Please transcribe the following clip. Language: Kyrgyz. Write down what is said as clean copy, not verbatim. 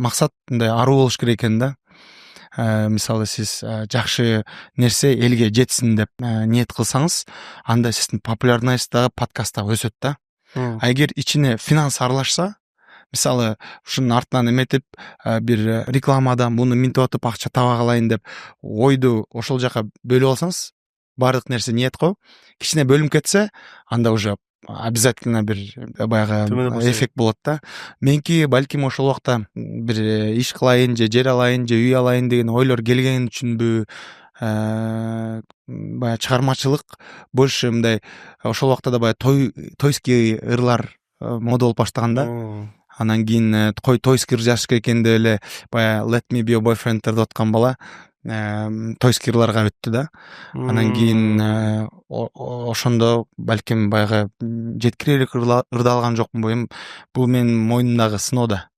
максат мындай аруу болуш керек экен да. Мисалы сиз жакшы нерсе элге жетсин деп ниет кылсаңыз, анда сиздин популярность дагы, подкаст дагы өсөт да. А эгер ичине финанс аралашса, мисалы ушунун артынан эметип, бир рекламадан муну минтип атып акча таба калайын деп ойду ошол жака бөлүп алсаңыз, баардык нерсе ниет го. Кичине бөлүнүп кетсе, анда уже обязательно бир баягы эффект болот да. Меники балким ошол убакта бир иш кылайын же жер алайын же үй алайын деген ойлор келген үчүнбү, баягы чыгармачылык больше мындай ошол убакта да баягы тойский ырлар мода болуп баштаган да. Анан кийин тойский ыр жазыш керек экен деп эле баягы Let me be your boyfriend деп аткан бала тойский ырларга өттү да. Анан кийин ошондо балким баягы жеткирелик ырды алган жокмунбу, эми бул менин мойнумдагы сыноо да.